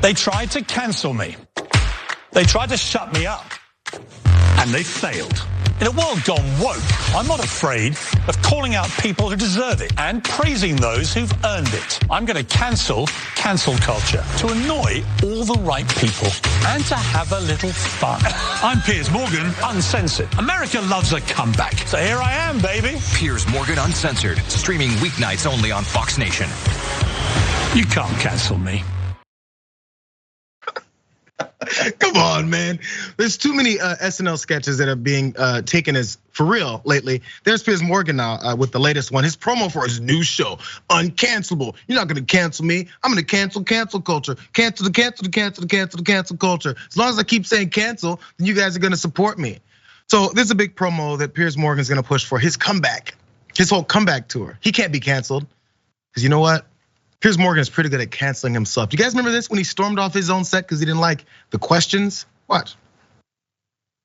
They tried to cancel me. They tried to shut me up. And they failed. In a world gone woke, I'm not afraid of calling out people who deserve it and praising those who've earned it. I'm going to cancel culture to annoy all the right people and to have a little fun. I'm Piers Morgan, uncensored. America loves a comeback. So here I am, baby. Piers Morgan Uncensored, streaming weeknights only on Fox Nation. You can't cancel me. Come on, man. There's too many SNL sketches that are being taken as for real lately. There's Piers Morgan now with the latest one. His promo for his new show, Uncancelable. You're not gonna cancel me. I'm gonna cancel culture. Cancel culture. As long as I keep saying cancel, then you guys are gonna support me. So there's a big promo that Piers Morgan's gonna push for his comeback, his whole comeback tour. He can't be canceled, because you know what? Piers Morgan is pretty good at canceling himself. Do you guys remember this when he stormed off his own set because he didn't like the questions? Watch.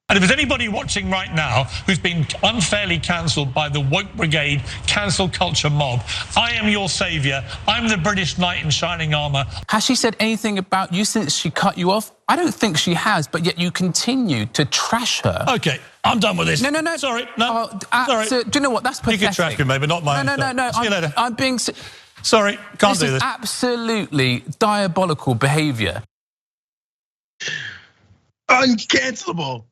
And if there's anybody watching right now who's been unfairly cancelled by the woke brigade cancel culture mob, I am your savior. I'm the British knight in shining armor. Has she said anything about you since she cut you off? I don't think she has, but yet you continue to trash her. Okay, I'm done with this. No. Sorry, no. Sorry. So, do you know what? That's pathetic. You can trash me, maybe not mine. No. See you later. I'm being. Sorry, can't do this. This is absolutely diabolical behavior. Uncancelable.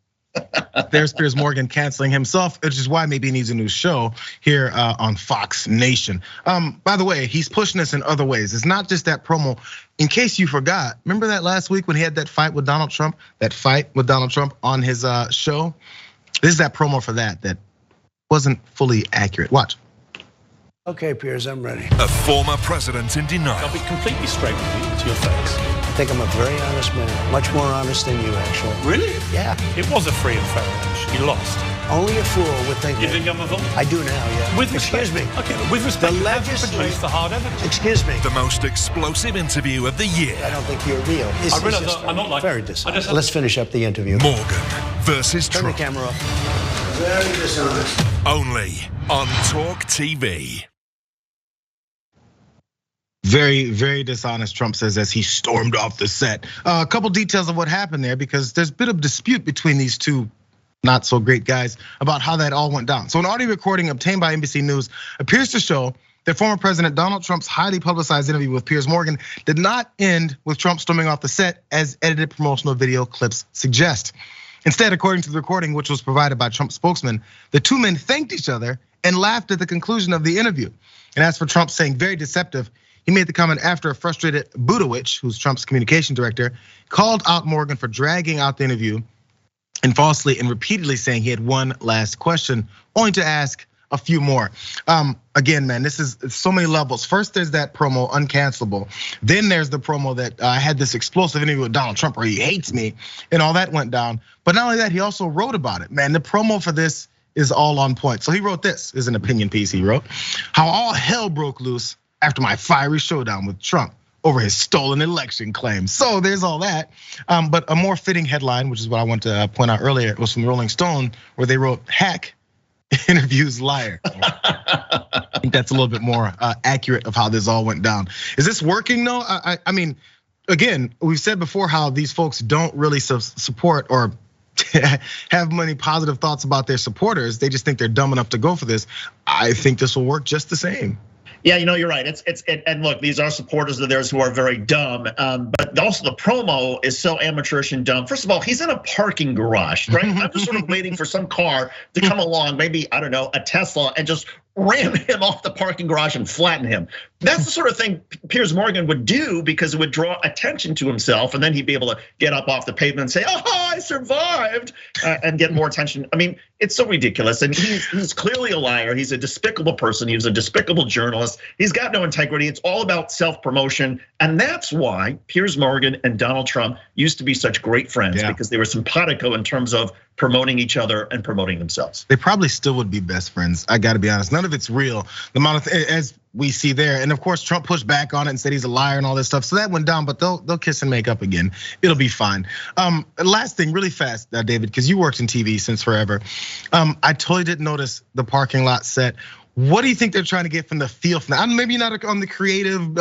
There's Piers Morgan canceling himself, which is why maybe he needs a new show here on Fox Nation. By the way, he's pushing this in other ways. It's not just that promo. In case you forgot, remember that last week when he had that fight with Donald Trump? That fight with Donald Trump on his show? This is that promo for that wasn't fully accurate. Watch. Okay, Piers, I'm ready. A former president in denial. I'll be completely straight with you to your face. I think I'm a very honest man, much more honest than you, actually. Really? Yeah. It was a free and fair election. You lost. Only a fool would think You that. think I'm a fool? I do now, yeah. With respect. Excuse me. Okay, but with respect, The you have to legislature- produce the hard evidence. Excuse me. The most explosive interview of the year. I don't think you're real. It's realize just I'm not like- very dishonest. Let's finish up the interview. Morgan versus Turn the Trump. camera off. Very dishonest. Only on Talk TV. Very, very dishonest, Trump says as he stormed off the set. A couple details of what happened there, because there's a bit of dispute between these two not so great guys about how that all went down. So an audio recording obtained by NBC News appears to show that former President Donald Trump's highly publicized interview with Piers Morgan did not end with Trump storming off the set as edited promotional video clips suggest. Instead, according to the recording, which was provided by Trump's spokesman, the two men thanked each other and laughed at the conclusion of the interview. And as for Trump saying very deceptive, he made the comment after a frustrated Budowich, who's Trump's communication director, called out Morgan for dragging out the interview and falsely and repeatedly saying he had one last question, only to ask a few more. Again, man, this is so many levels. First, there's that promo, Uncancelable. Then there's the promo that I had this explosive interview with Donald Trump where he hates me, and all that went down. But not only that, he also wrote about it, man. The promo for this is all on point. So he wrote this, is an opinion piece he wrote. How all hell broke loose after my fiery showdown with Trump over his stolen election claims. So there's all that. But a more fitting headline, which is what I want to point out earlier, was from Rolling Stone, where they wrote, "Hack interviews liar." I think that's a little bit more accurate of how this all went down. Is this working though? I mean, again, we've said before how these folks don't really support or have many positive thoughts about their supporters. They just think they're dumb enough to go for this. I think this will work just the same. Yeah, you're right. And look, these are supporters of theirs who are very dumb. But also the promo is so amateurish and dumb. First of all, he's in a parking garage, right? I'm just sort of waiting for some car to come along, maybe, I don't know, a Tesla, and just ram him off the parking garage and flatten him. That's the sort of thing Piers Morgan would do because it would draw attention to himself, and then he'd be able to get up off the pavement and say, "Oh, I survived," and get more attention. I mean, it's so ridiculous, and he's clearly a liar. He's a despicable person. He was a despicable journalist. He's got no integrity. It's all about self-promotion, and that's why Piers Morgan and Donald Trump used to be such great friends, because they were simpatico in terms of promoting each other and promoting themselves. They probably still would be best friends. I gotta be honest, none of it's real. The amount of, as we see there, and of course Trump pushed back on it and said he's a liar and all this stuff. So that went down, but they'll kiss and make up again. It'll be fine. Last thing, really fast, David, because you worked in TV since forever. I totally didn't notice the parking lot set. What do you think they're trying to get from the feel from that? Maybe not on the creative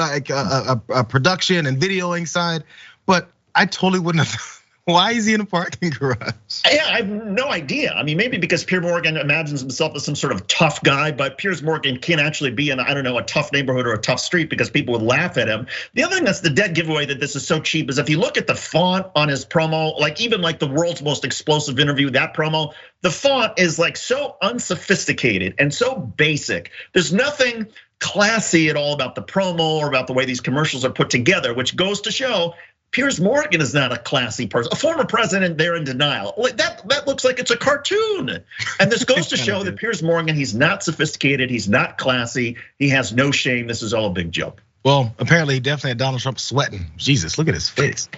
production and videoing side, but I totally wouldn't have. Why is he in a parking garage? Yeah, I have no idea. I mean, maybe because Piers Morgan imagines himself as some sort of tough guy, but Piers Morgan can't actually be in, I don't know, a tough neighborhood or a tough street because people would laugh at him. The other thing that's the dead giveaway that this is so cheap is if you look at the font on his promo, like even like the world's most explosive interview, that promo, the font is like so unsophisticated and so basic. There's nothing classy at all about the promo or about the way these commercials are put together, which goes to show Piers Morgan is not a classy person. A former president, they're in denial. That looks like it's a cartoon. And this goes to show that Piers Morgan, he's not sophisticated, he's not classy, he has no shame. This is all a big joke. Well, apparently he definitely had Donald Trump sweating. Jesus, look at his face.